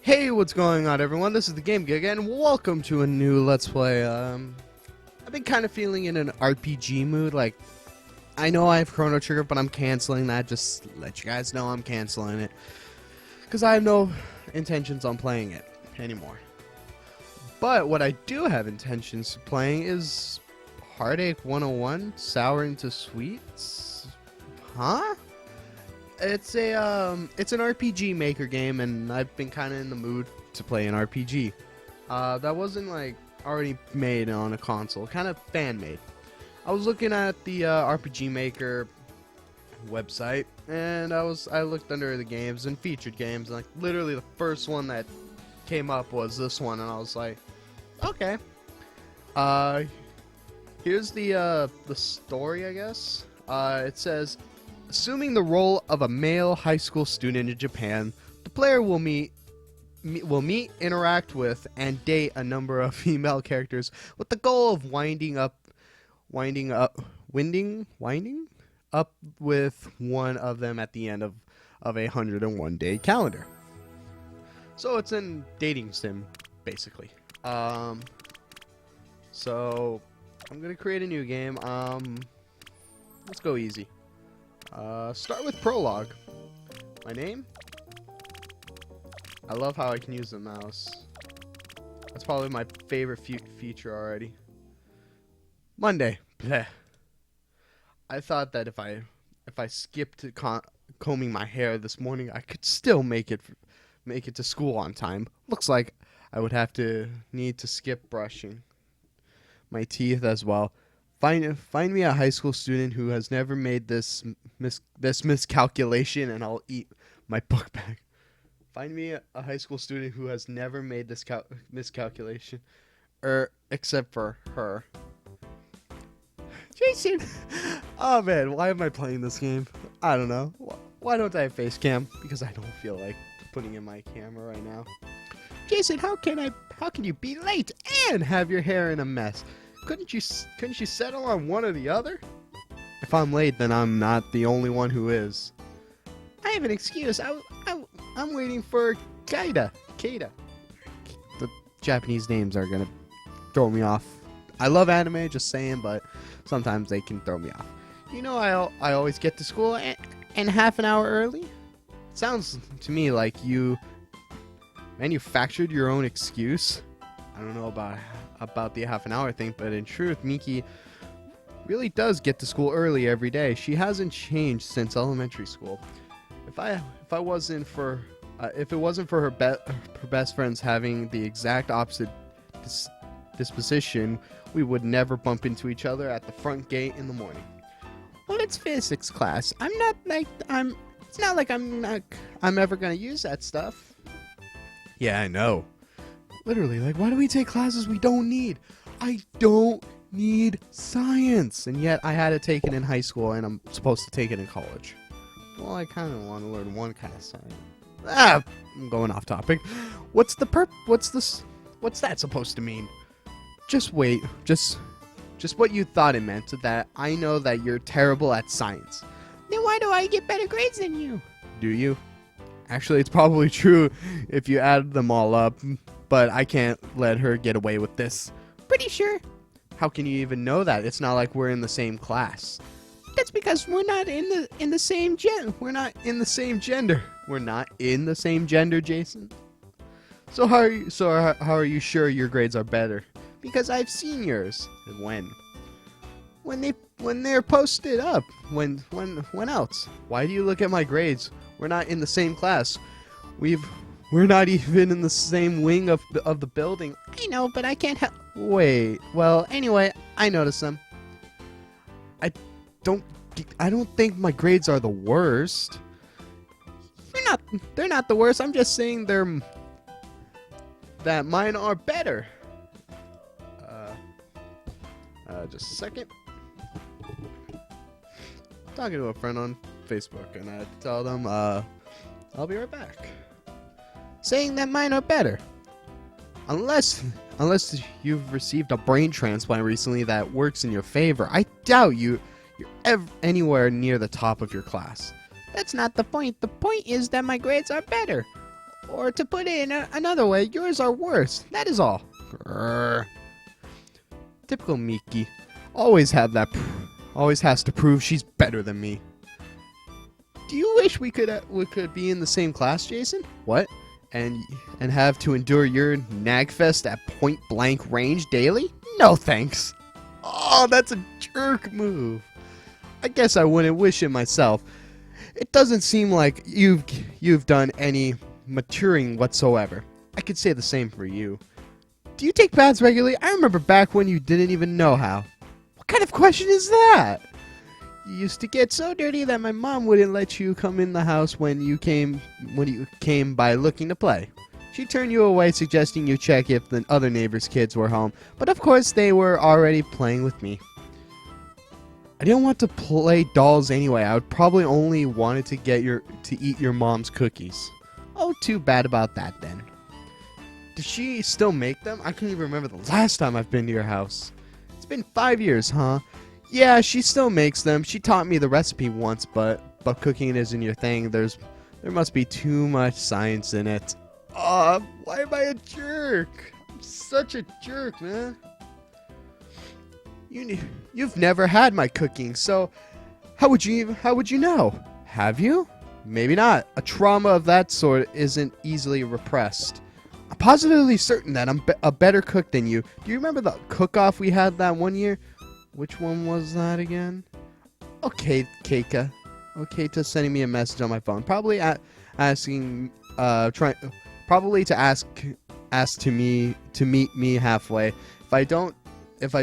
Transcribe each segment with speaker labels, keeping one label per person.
Speaker 1: Hey, what's going on, everyone? This is the GamingGiga, and welcome to a new Let's Play. I've been kind of feeling in an RPG mood. Like, I know I have Chrono Trigger, but I'm canceling that. Just to let you guys know I'm canceling it, because I have no intentions on playing it anymore. But what I do have intentions of playing is Heartache 101, Sour into Sweets. Huh? It's an RPG maker game, and I've been kind of in the mood to play an RPG. That wasn't like already made on a console, kind of fan made. I was looking at the RPG Maker website, and I looked under the games and featured games, and like literally the first one that came up was this one, and I was like, okay. Here's the story, I guess. It says, assuming the role of a male high school student in Japan, the player will meet, interact with, and date a number of female characters with the goal of winding up with one of them at the end of a 101-day calendar. So it's a dating sim, basically. So I'm gonna create a new game. Let's go easy. Start with prologue. My name? I love how I can use the mouse. That's probably my favorite feature already. Monday. Bleh. I thought that if I skipped combing my hair this morning, I could still make it to school on time. Looks like I would need to skip brushing my teeth as well. Find me a high school student who has never made this miscalculation, and I'll eat my book bag. Find me a high school student who has never made this miscalculation, except for her. Jason! Oh man, why am I playing this game? I don't know. Why don't I have face cam? Because I don't feel like putting in my camera right now. Jason, how can you be late and have your hair in a mess? Couldn't you settle on one or the other? If I'm late, then I'm not the only one who is. I have an excuse. I'm waiting for Kaida. The Japanese names are gonna throw me off. I love anime, just saying, but sometimes they can throw me off. You know, I always get to school and half an hour early. Sounds to me like you manufactured your own excuse. I don't know about the half an hour thing, but in truth, Miki really does get to school early every day. She hasn't changed since elementary school. If it wasn't for her best friends having the exact opposite disposition, we would never bump into each other at the front gate in the morning. Well, it's physics class. It's not like I'm ever gonna use that stuff. Yeah, I know. Literally, like, why do we take classes we don't need? I don't need science. And yet I had to take it in high school, and I'm supposed to take it in college. Well, I kind of want to learn one kind of science. I'm going off topic. What's that supposed to mean? Just wait. Just what you thought it meant, so that I know that you're terrible at science. Then why do I get better grades than you? Do you? Actually, it's probably true if you add them all up. But I can't let her get away with this. Pretty sure. How can you even know that? It's not like we're in the same class. That's because we're not in the same We're not in the same gender. We're not in the same gender, Jason. So how are you sure your grades are better? Because I've seen yours. When they're posted up. When else? Why do you look at my grades? We're not in the same class. We're not even in the same wing of the building. I know, but I can't help. Wait. Well, anyway, I noticed them. I don't think my grades are the worst. They're not the worst. I'm just saying that mine are better. Just a second. Talking to a friend on Facebook, and I tell them, I'll be right back. Saying that mine are better. Unless you've received a brain transplant recently that works in your favor, I doubt you're anywhere near the top of your class. That's not the point. The point is that my grades are better. Or to put it in another way, yours are worse. That is all. Grr. Typical Miki. Always always has to prove she's better than me. Do you wish we could be in the same class, Jason? What? And have to endure your nagfest at point blank range daily? No thanks. Oh, that's a jerk move. I guess I wouldn't wish it myself. It doesn't seem like you've done any maturing whatsoever. I could say the same for you. Do you take baths regularly? I remember back when you didn't even know how. What kind of question is that? You used to get so dirty that my mom wouldn't let you come in the house when you came by looking to play. She turned you away, suggesting you check if the other neighbors' kids were home, but of course they were already playing with me. I didn't want to play dolls anyway. I would probably only wanted to eat your mom's cookies. Oh, too bad about that then. Does she still make them? I can't even remember the last time I've been to your house. It's been 5 years, huh? Yeah, she still makes them. She taught me the recipe once, but cooking isn't your thing. There must be too much science in it. Why am I a jerk? I'm such a jerk, man. You've never had my cooking, so how would you know? Have you? Maybe not. A trauma of that sort isn't easily repressed. I'm positively certain that I'm a better cook than you. Do you remember the cook-off we had that one year? Which one was that again? Okay, Keika. Okay, to sending me a message on my phone. Probably asking, probably to ask to meet me halfway. If I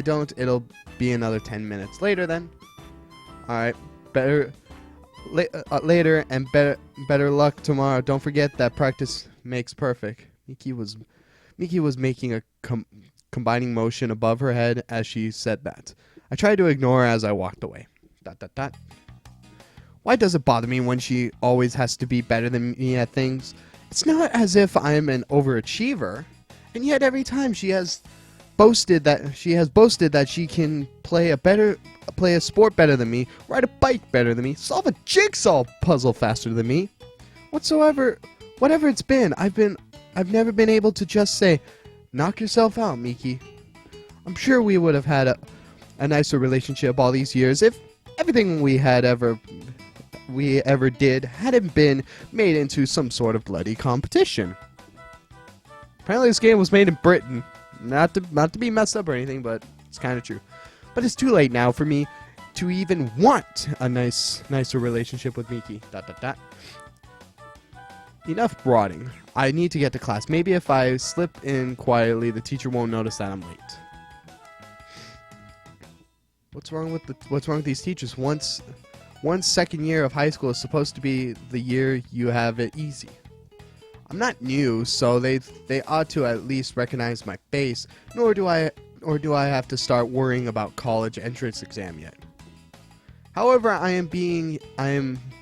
Speaker 1: don't, it'll be another 10 minutes later then. All right, later and better luck tomorrow. Don't forget that practice makes perfect. Miki was making a combining motion above her head as she said that. I tried to ignore her as I walked away. ... Why does it bother me when she always has to be better than me at things? It's not as if I'm an overachiever, and yet every time she has boasted that she can play a sport better than me, ride a bike better than me, solve a jigsaw puzzle faster than me. Whatever it's been, I've never been able to just say, "Knock yourself out, Miki." I'm sure we would have had a nicer relationship all these years if everything we ever did hadn't been made into some sort of bloody competition. Apparently this game was made in Britain. Not to be messed up or anything, but it's kind of true. But it's too late now for me to even want a nicer relationship with Miki. ... Enough brooding. I need to get to class. Maybe if I slip in quietly, the teacher won't notice that I'm late. What's wrong with these teachers? One's second year of high school is supposed to be the year you have it easy. I'm not new, so they ought to at least recognize my face. Nor do I have to start worrying about college entrance exam yet. However, I am being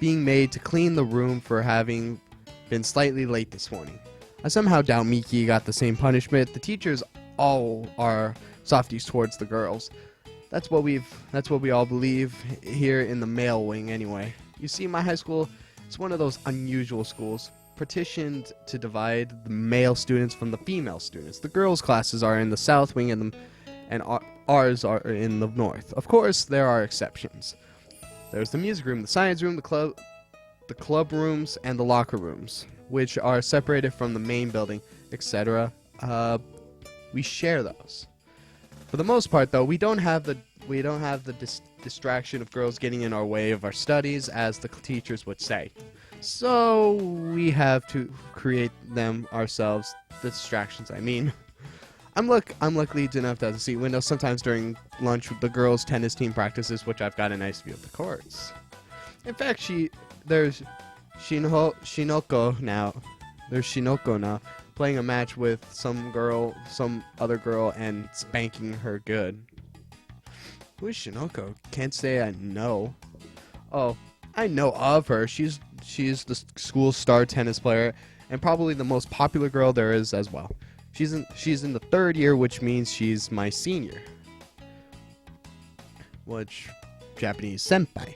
Speaker 1: made to clean the room for having been slightly late this morning. I somehow doubt Miki got the same punishment. The teachers all are softies towards the girls. That's what we all believe here in the male wing anyway. You see, my high school, it's one of those unusual schools, partitioned to divide the male students from the female students. The girls' classes are in the south wing and ours are in the north. Of course, there are exceptions. There's the music room, the science room, the club rooms, and the locker rooms, which are separated from the main building, etc. We share those. For the most part, though, we don't have the distraction of girls getting in our way of our studies, as the teachers would say. So we have to create them ourselves. The distractions, I mean. I'm lucky enough to have a seat window. Sometimes during lunch, the girls' tennis team practices, which I've got a nice view of the courts. In fact, there's Shinoko now, playing a match with some other girl, and spanking her good. Who is Shinoko? Can't say I know. Oh, I know of her. She's the school star tennis player, and probably the most popular girl there is as well. She's in the third year, which means she's my senior. Which, Japanese senpai.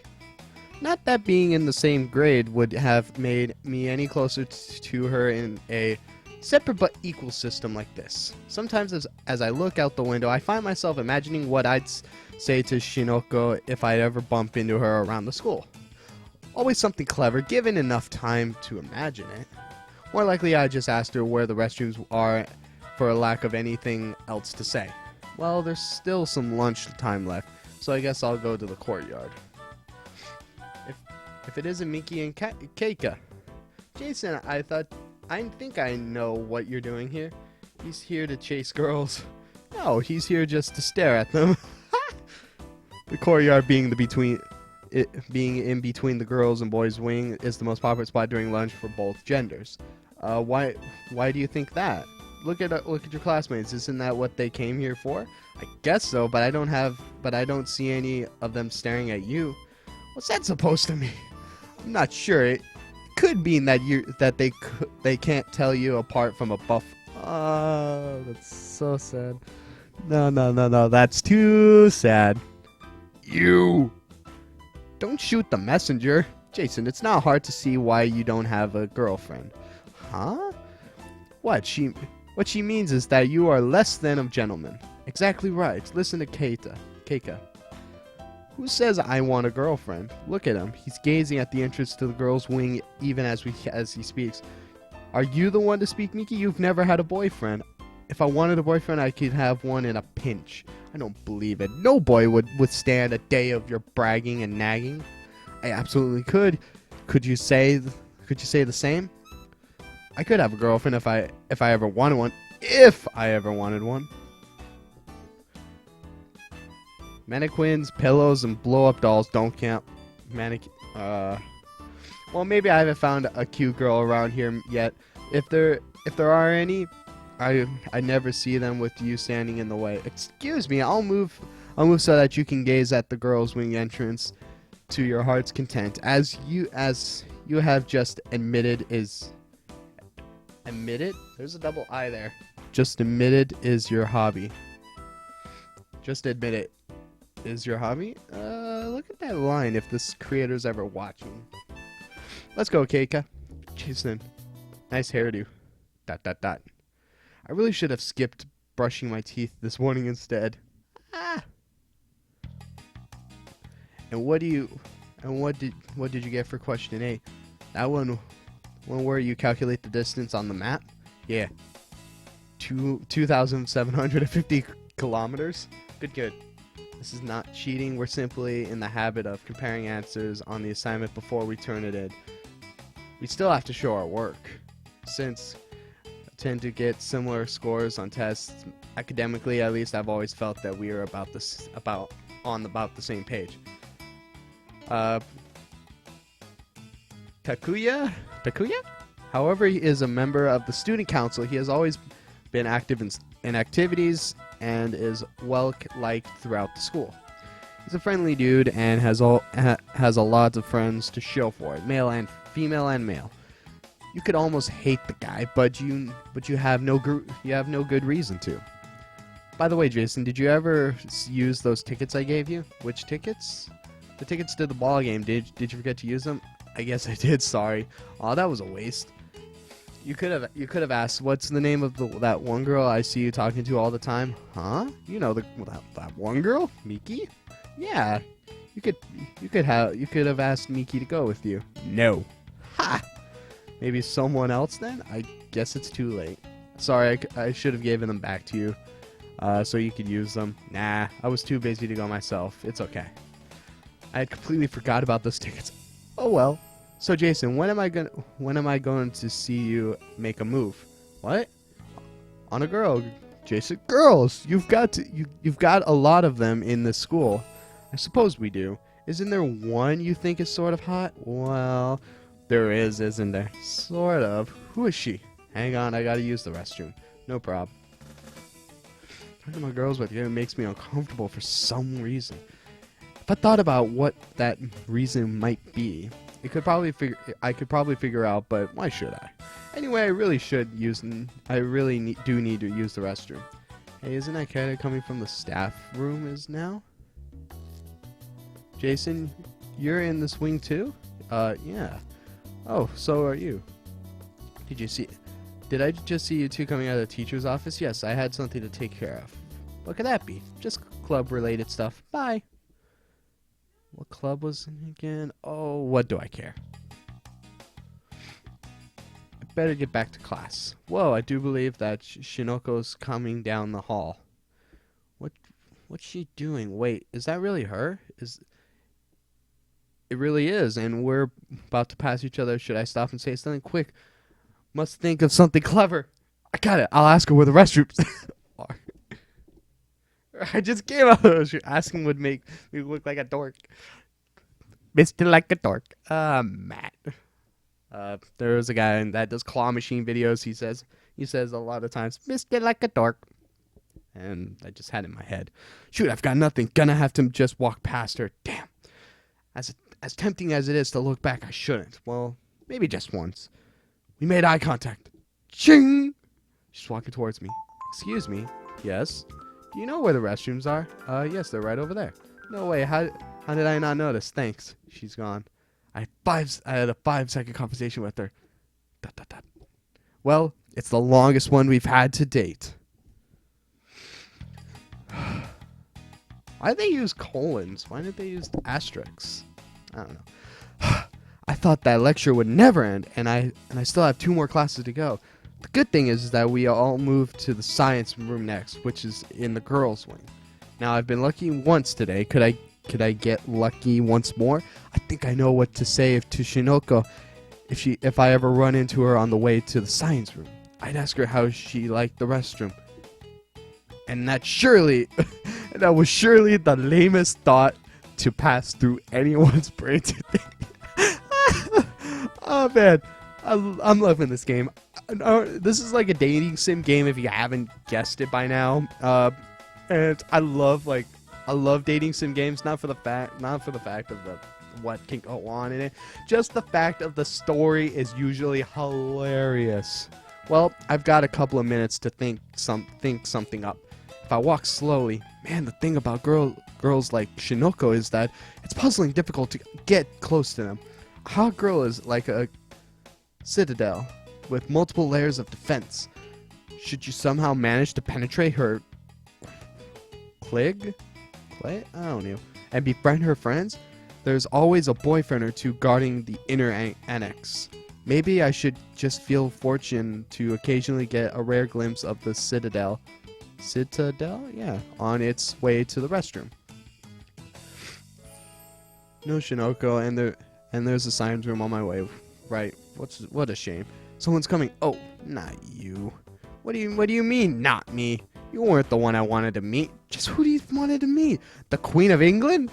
Speaker 1: Not that being in the same grade would have made me any closer to her in a separate but equal system like this. Sometimes as I look out the window, I find myself imagining what I'd say to Shinoko if I'd ever bump into her around the school. Always something clever, given enough time to imagine it. More likely I'd just ask her where the restrooms are for a lack of anything else to say. Well, there's still some lunch time left, so I guess I'll go to the courtyard. If it isn't Miki and Keika. Jason, I think I know what you're doing here. He's here to chase girls. No, he's here just to stare at them. The courtyard being in between the girls' and boys' wing is the most popular spot during lunch for both genders. Why do you think that? Look at your classmates. Isn't that what they came here for? I guess so, but I don't see any of them staring at you. What's that supposed to mean? I'm not sure. It could mean that they can't tell you apart from a buff. Oh, that's so sad. No, that's too sad. You don't shoot the messenger. Jason, it's not hard to see why you don't have a girlfriend. Huh? What she means is that you are less than a gentleman. Exactly right. Listen to Keika. Who says I want a girlfriend? Look at him. He's gazing at the entrance to the girls' wing even as he speaks. Are you the one to speak, Miki? You've never had a boyfriend. If I wanted a boyfriend, I could have one in a pinch. I don't believe it. No boy would withstand a day of your bragging and nagging. I absolutely could. Could you say the same? I could have a girlfriend if I ever wanted one. If I ever wanted one. Mannequins, pillows, and blow-up dolls don't count. Well, maybe I haven't found a cute girl around here yet. If there are any, I never see them with you standing in the way. Excuse me, I'll move so that you can gaze at the girls' wing entrance to your heart's content. As you have just admitted is admitted. There's a double I there. Just admitted is your hobby. Just admit it. Is your hobby? Look at that line if this creator's ever watching. Let's go, Keika. Jason, nice hairdo. ... I really should have skipped brushing my teeth this morning instead. And what did you get for question 8? That one where you calculate the distance on the map? Yeah. 2,750 kilometers? Good. This is not cheating. We're simply in the habit of comparing answers on the assignment before we turn it in. We still have to show our work. Since I tend to get similar scores on tests, academically at least, I've always felt that we are about the same page. Takuya? However, he is a member of the student council. He has always been active in activities and is well liked throughout the school. He's a friendly dude and has a lot of friends to show for it, male and female and male. You could almost hate the guy, but you have no good reason to. By the way, Jason, did you ever use those tickets I gave you? Which tickets? The tickets to the ball game. Did you forget to use them? I guess I did. Sorry. Oh, that was a waste. You could have asked, what's the name of that one girl I see you talking to all the time? Huh? You know that one girl, Miki? Yeah. You could have asked Miki to go with you. No. Ha. Maybe someone else then? I guess it's too late. Sorry, I should have given them back to you, so you could use them. Nah, I was too busy to go myself. It's okay. I had completely forgot about those tickets. Oh well. So Jason, when am I going to see you make a move? What? On a girl, Jason. Girls, you've got a lot of them in this school. I suppose we do. Isn't there one you think is sort of hot? Well, there is, isn't there? Sort of. Who is she? Hang on, I gotta use the restroom. No problem. Talking about girls with you makes me uncomfortable for some reason. If I thought about what that reason might be, I could probably figure out, but why should I? Anyway, I really do need to use the restroom. Hey, isn't that Kata coming from the staff room now? Jason, You're in this wing too? Yeah. Oh, so are you. Did I just see you two coming out of the teacher's office? Yes, I had something to take care of. What could that be? Just club-related stuff. Bye. What club was it again? Oh, what do I care? I better get back to class. Whoa, I do believe that Shinoko's coming down the hall. What's she doing? Wait, is that really her? It really is, and we're about to pass each other. Should I stop and say something? Quick. Must think of something clever. I got it. I'll ask her where the restrooms are. I just came out of it. Asking would make me look like a dork. Mr. Like a dork. Matt. There was a guy that does claw machine videos. He says a lot of times, Mr. Like a dork. And I just had it in my head. Shoot, I've got nothing. Gonna have to just walk past her. Damn. As tempting as it is to look back, I shouldn't. Well, maybe just once. We made eye contact. Ching! She's walking towards me. Excuse me. Yes? Do you know where the restrooms are? Yes, they're right over there. No way. How did I not notice? Thanks. She's gone. I had a 5-second conversation with her. ... Well, it's the longest one we've had to date. Why did they use colons? Why did they use asterisks? I don't know. I thought that lecture would never end, and I still have 2 more classes to go. The good thing is that we all moved to the science room next, which is in the girls' wing. Now, I've been lucky once today. Could I get lucky once more? I think I know what to say to Shinoko if I ever run into her on the way to the science room. I'd ask her how she liked the restroom. And that was surely the lamest thought to pass through anyone's brain today. Oh man, I'm loving this game. This is like a dating sim game if you haven't guessed it by now. And I love dating sim games, not for the fact of what can go on in it, just the fact of the story is usually hilarious. Well, I've got a couple of minutes to think something up. If I walk slowly, man, the thing about girls like Shinoko is that it's puzzling difficult to get close to them. A hot girl is like a citadel with multiple layers of defense. Should you somehow manage to penetrate her clay? I don't know. And befriend her friends, there's always a boyfriend or two guarding the inner annex. Maybe I should just feel fortune to occasionally get a rare glimpse of the citadel. Yeah, on its way to the restroom. No Shinoko, and there's a science room on my way. Right. What a shame. Someone's coming. Oh, not you. What do you mean, not me? You weren't the one I wanted to meet. Just who do you wanted to meet? The Queen of England?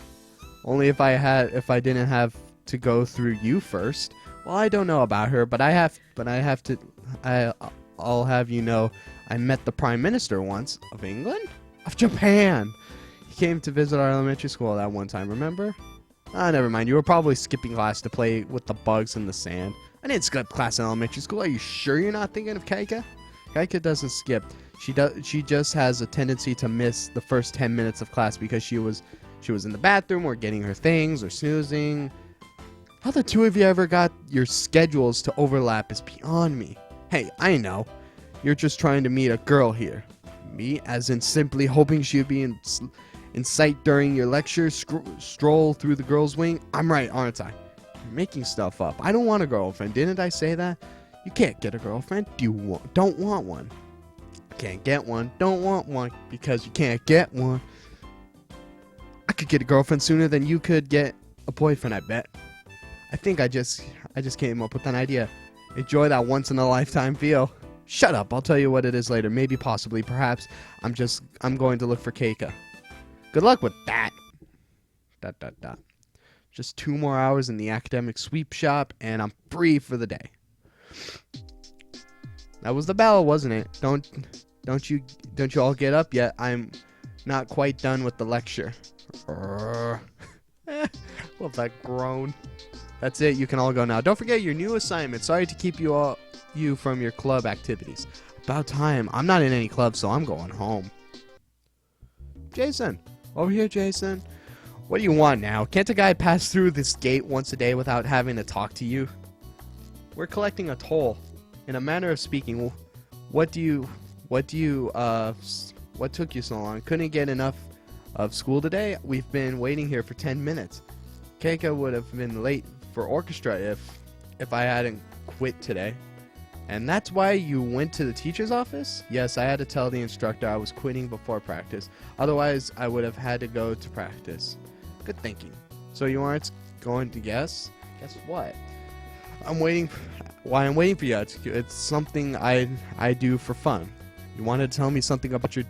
Speaker 1: Only if I didn't have to go through you first. Well, I don't know about her, but I'll have you know, I met the Prime Minister once. Of England? Of Japan! He came to visit our elementary school that one time, remember? Never mind. You were probably skipping class to play with the bugs in the sand. I didn't skip class in elementary school. Are you sure you're not thinking of Kaika? Kaika doesn't skip. She just has a tendency to miss the first 10 minutes of class because she was in the bathroom or getting her things or snoozing. How the two of you ever got your schedules to overlap is beyond me. Hey, I know. You're just trying to meet a girl here. Me, as in simply hoping she'd be in sight during your lecture, stroll through the girls' wing? I'm right, aren't I? You're making stuff up. I don't want a girlfriend. Didn't I say that? You can't get a girlfriend. Don't want one. Can't get one. Don't want one because you can't get one. I could get a girlfriend sooner than you could get a boyfriend, I bet. I think I just came up with an idea. Enjoy that once in a lifetime feel. Shut up. I'll tell you what it is later. Maybe, possibly, perhaps. I'm going to look for Keika. Good luck with that. ... Just 2 more hours in the academic sweep shop, and I'm free for the day. That was the bell, wasn't it? Don't you all get up yet? I'm not quite done with the lecture. Love that groan. That's it. You can all go now. Don't forget your new assignment. Sorry to keep you from your club activities. About time. I'm not in any club, so I'm going home. Jason. Over here, Jason. What do you want now? Can't a guy pass through this gate once a day without having to talk to you? We're collecting a toll. In a manner of speaking, what took you so long? Couldn't get enough of school today? We've been waiting here for 10 minutes. Keika would have been late for orchestra if I hadn't quit today. And that's why you went to the teacher's office? Yes, I had to tell the instructor I was quitting before practice. Otherwise, I would have had to go to practice. Good thinking. So you aren't going to guess? Guess what? I'm waiting for you. It's something I do for fun. You want to tell me something about your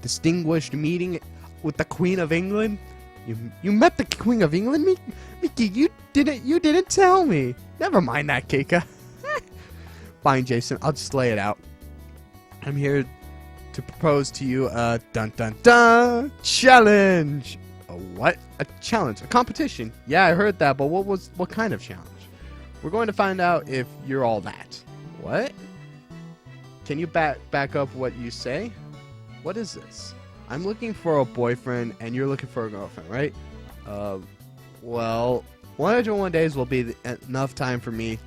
Speaker 1: distinguished meeting with the Queen of England? You met the Queen of England, Mickey? You didn't tell me. Never mind that, Keika. Fine, Jason. I'll just lay it out. I'm here to propose to you a dun challenge. A what? A challenge? A competition? Yeah, I heard that, but what kind of challenge? We're going to find out if you're all that. What? Can you back up what you say? What is this? I'm looking for a boyfriend, and you're looking for a girlfriend, right? Well, 101 days will be enough time for me.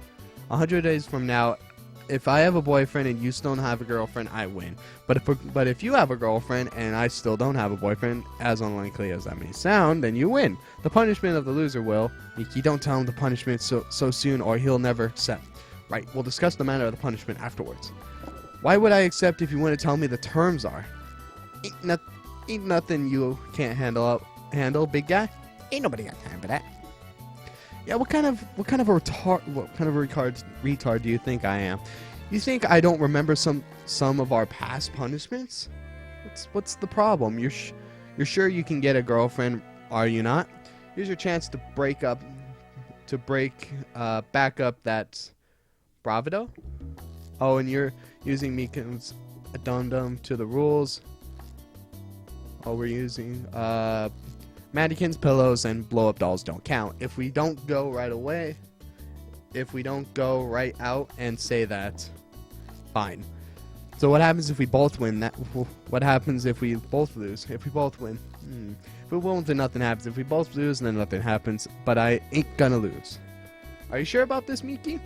Speaker 1: 100 days from now, if I have a boyfriend and you still don't have a girlfriend, I win. But if you have a girlfriend and I still don't have a boyfriend, as unlikely as that may sound, then you win. The punishment of the loser will... Miki, don't tell him the punishment so soon or he'll never accept. Right, we'll discuss the manner of the punishment afterwards. Why would I accept if you want to tell me the terms are? Ain't nothing you can't handle, big guy. Ain't nobody got time for that. Yeah, what kind of retard do you think I am? You think I don't remember some of our past punishments? What's the problem? You're sure you can get a girlfriend, are you not? Here's your chance to back up that bravado. Oh, and you're using me as a dum-dum to the rules. Oh, we're using mannequins, pillows, and blow-up dolls don't count. If we don't go right out and say that, fine. So what happens if we both win? What happens if we both lose? If we both win? If we win, then nothing happens. If we both lose, then nothing happens. But I ain't gonna lose. Are you sure about this, Miki?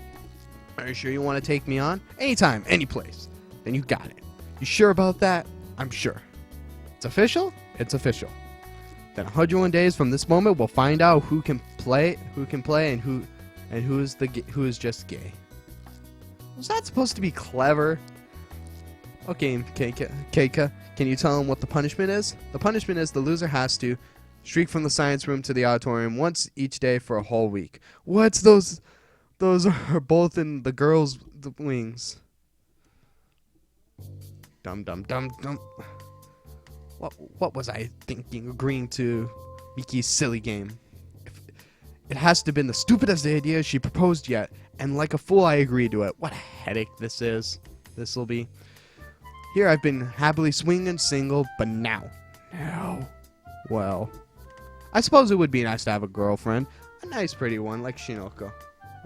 Speaker 1: Are you sure you want to take me on? Anytime, any place. Then you got it. You sure about that? I'm sure. It's official? It's official. Then 101 days from this moment, we'll find out who can play, and who is just gay. Was that supposed to be clever? Okay, Keika, can you tell him what the punishment is? The punishment is the loser has to streak from the science room to the auditorium once each day for a whole week. What's those? Those are both in the girls' wings. Dum. What was I thinking, agreeing to Miki's silly game? It has to have been the stupidest idea she proposed yet, and like a fool I agreed to it. What a headache this'll be. Here I've been happily swinging single, but now, well, I suppose it would be nice to have a girlfriend, a nice pretty one like Shinoko,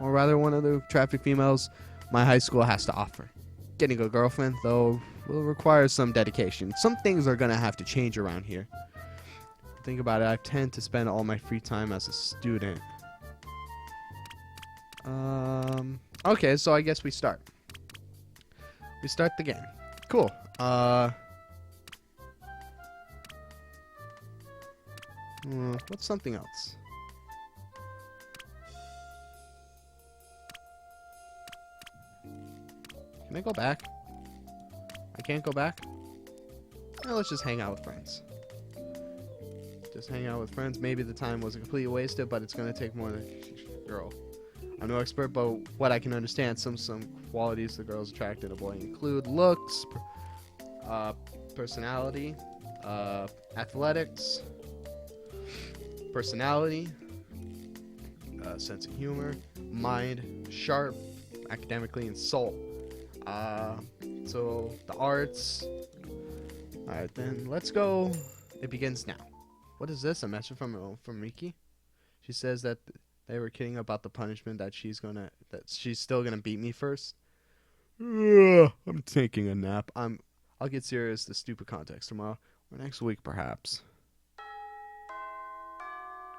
Speaker 1: or rather one of the attractive females my high school has to offer. Getting a girlfriend, though, will require some dedication. Some things are gonna have to change around here. Think about it, I tend to spend all my free time as a student. Okay, so I guess we start. We start the game. Cool. What's something else? Can I go back? I can't go back? Well, let's just hang out with friends. Just hang out with friends. Maybe the time was completely wasted, but it's gonna take more than girl. I'm no expert, but what I can understand, some qualities the girls attract in a boy include looks, personality, athletics, personality, sense of humor, mind, sharp, academically, and soul. So the arts. All right, then let's go. It begins now. What is this? A message from Miki? She says that they were kidding about the punishment, that she's still gonna beat me first. I'm taking a nap. I'll get serious. The stupid context tomorrow or next week, perhaps.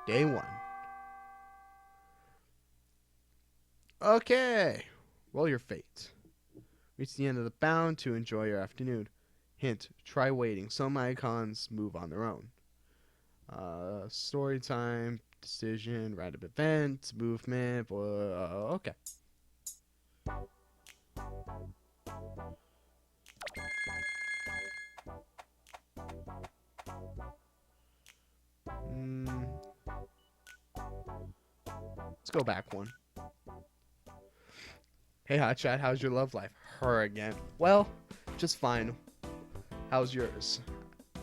Speaker 1: Day 1. Okay. Roll your fate. Reach the end of the bound to enjoy your afternoon. Hint, try waiting. Some icons move on their own. Story time, decision, random event, movement. Okay. Let's go back one. Hey, Hotshot, how's your love life? Her again. Well, just fine. How's yours?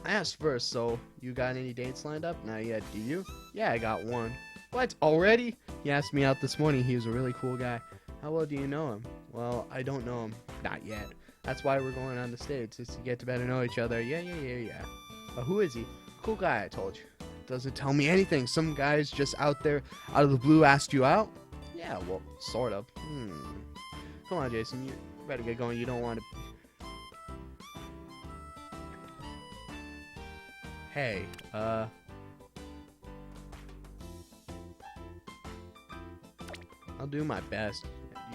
Speaker 1: I asked first, so you got any dates lined up? Not yet, do you? Yeah, I got one. What? Already? He asked me out this morning. He was a really cool guy. How well do you know him? Well, I don't know him. Not yet. That's why we're going on the stage, just to get to better know each other. Yeah. Who is he? Cool guy, I told you. Doesn't tell me anything. Some guy's just out there, out of the blue, asked you out? Yeah, well, sort of. Come on, Jason, you better get going. You don't want to... Hey, I'll do my best.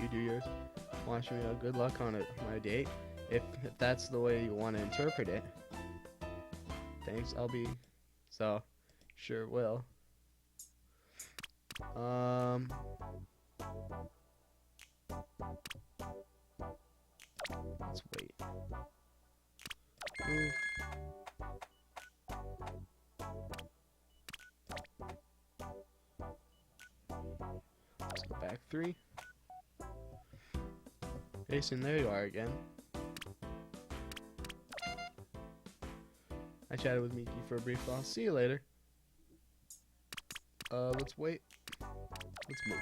Speaker 1: You do yours. Wish me good luck on my date. If that's the way you want to interpret it. Thanks, I'll be... So, sure will. Let's wait. Move. Let's go back 3. Jason, there you are again. I chatted with Miki for a brief while. See you later. Let's wait. Let's move.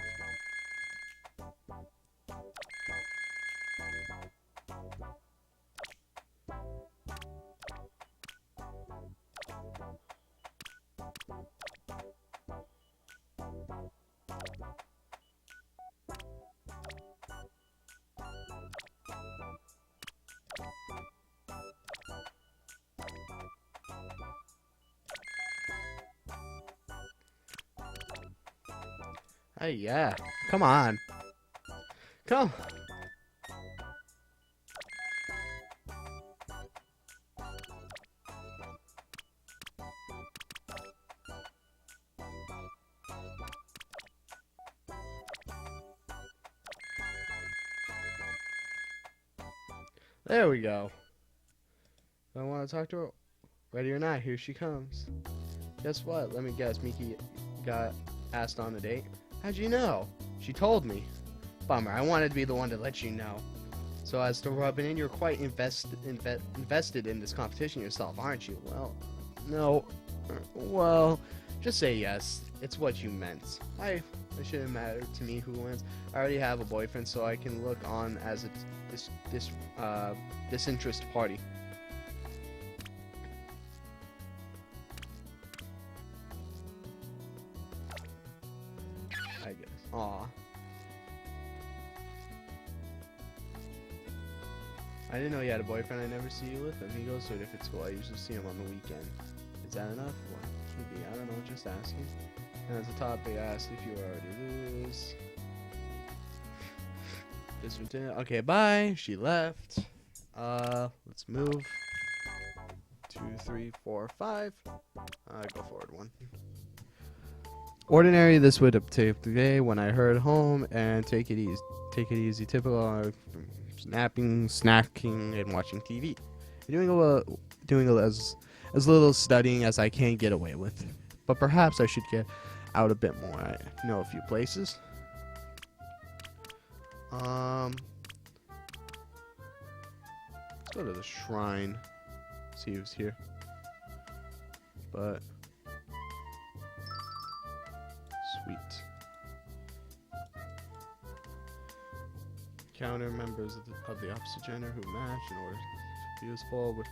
Speaker 1: Hey, yeah. Come on. Come. There we go. I want to talk to her. Ready or not, here she comes. Guess what? Let me guess. Miki got asked on a date. How'd you know? She told me. Bummer. I wanted to be the one to let you know. So as to rub it in, you're quite invested in this competition yourself, aren't you? Well, no. Well, just say yes. It's what you meant. It shouldn't matter to me who wins. I already have a boyfriend, so I can look on as a disinterested party. I guess. Aw. I didn't know you had a boyfriend. I never see you with him. He goes to a different school. I usually see him on the weekend. Is that enough? What should be? I don't know. Just asking. And as a topic, I asked if you already lose. This routine. Okay, bye. She left. Let's move. 2, 3, 4, 5. Go forward 1. Ordinary, this would take the day when I heard home and take it easy. Take it easy. Typical napping, snacking, and watching TV. Doing as little studying as I can get away with. But perhaps I should get out a bit more. I know a few places. Let's go to the shrine. See who's here. But sweet. Counter members of the opposite gender who match in order to be useful with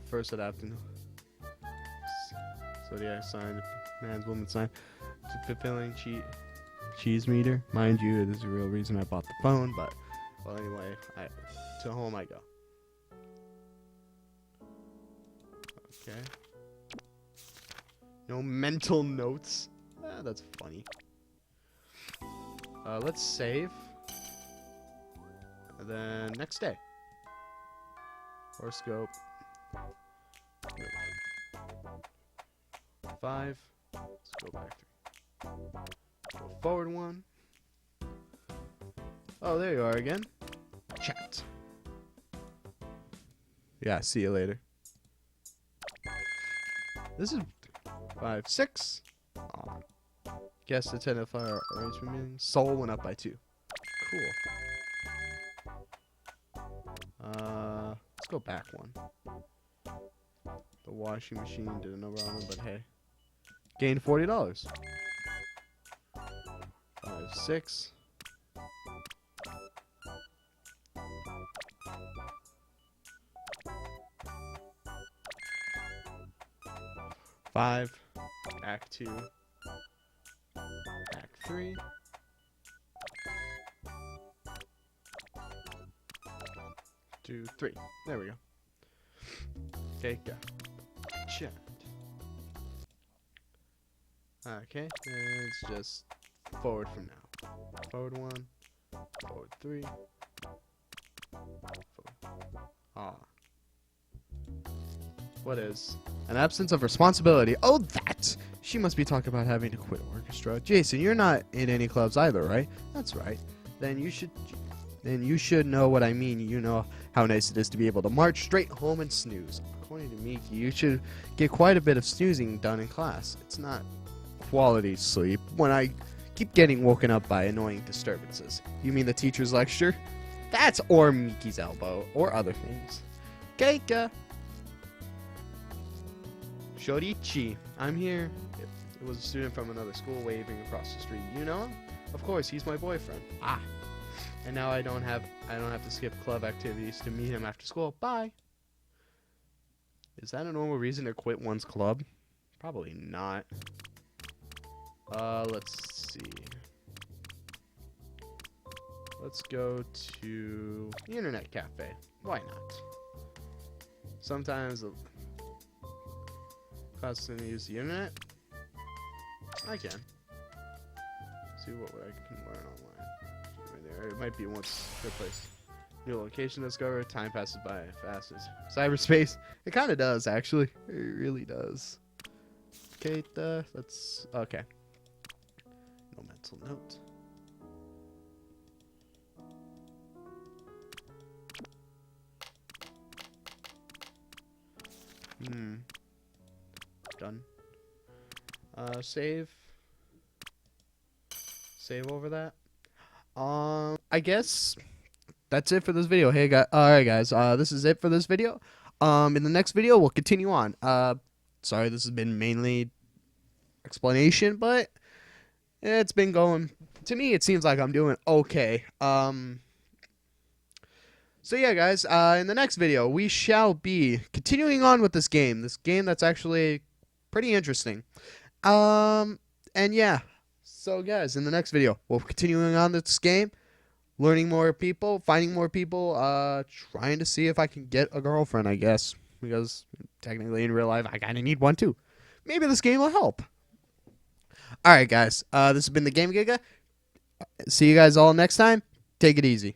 Speaker 1: first adapting zodiac sign, man's woman sign, fulfilling cheese meter. Mind you, it is the real reason I bought the phone, but well, anyway, to home I go. Okay. No mental notes. That's funny. Let's save. And then next day. Horoscope. 5. Let's go back 3. Go forward 1. Oh, there you are again. Chat. Yeah, see you later. This is 5, 6. Guest attended fire arrangement meeting. Soul went up by 2. Cool. Let's go back 1. The washing machine did a number on them, but hey. Gained $40. 5, 6. Five. Act 2. Act 3. Two, 3. There we go. Okay, go. Chat. Okay, it's just forward from now. Forward 1. Forward 3. Forward. What is? An absence of responsibility. Oh, that! She must be talking about having to quit orchestra. Jason, you're not in any clubs either, right? That's right. Then you should know what I mean. You know how nice it is to be able to march straight home and snooze. According to Miki, you should get quite a bit of snoozing done in class. It's not quality sleep when I keep getting woken up by annoying disturbances. You mean the teacher's lecture? That's or Miki's elbow, or other things. Keika! Shorichi, I'm here. It was a student from another school waving across the street. You know him? Of course, he's my boyfriend. Ah. And now I don't have to skip club activities to meet him after school. Bye. Is that a normal reason to quit one's club? Probably not. Let's see. Let's go to the internet cafe. Why not? Sometimes class to use the internet. I can. See what I can learn online. There, it might be once good place. New location discovered. Time passes by fast as cyberspace. It kind of does, actually. It really does. Okay, let's. Okay. No mental note. Done. Save. Save over that. I guess that's it for this video. Hey guys, alright guys, this is it for this video. In the next video we'll continue on. Sorry this has been mainly explanation, but it's been going, to me it seems like I'm doing okay. So yeah guys, in the next video we shall be continuing on with this game that's actually pretty interesting. And yeah, so guys, in the next video we'll be continuing on this game, learning more people, finding more people, trying to see if I can get a girlfriend, I guess, because technically in real life I kind of need one too. Maybe this game will help. Alright guys, this has been the GamingGiga. See you guys all next time. Take it easy.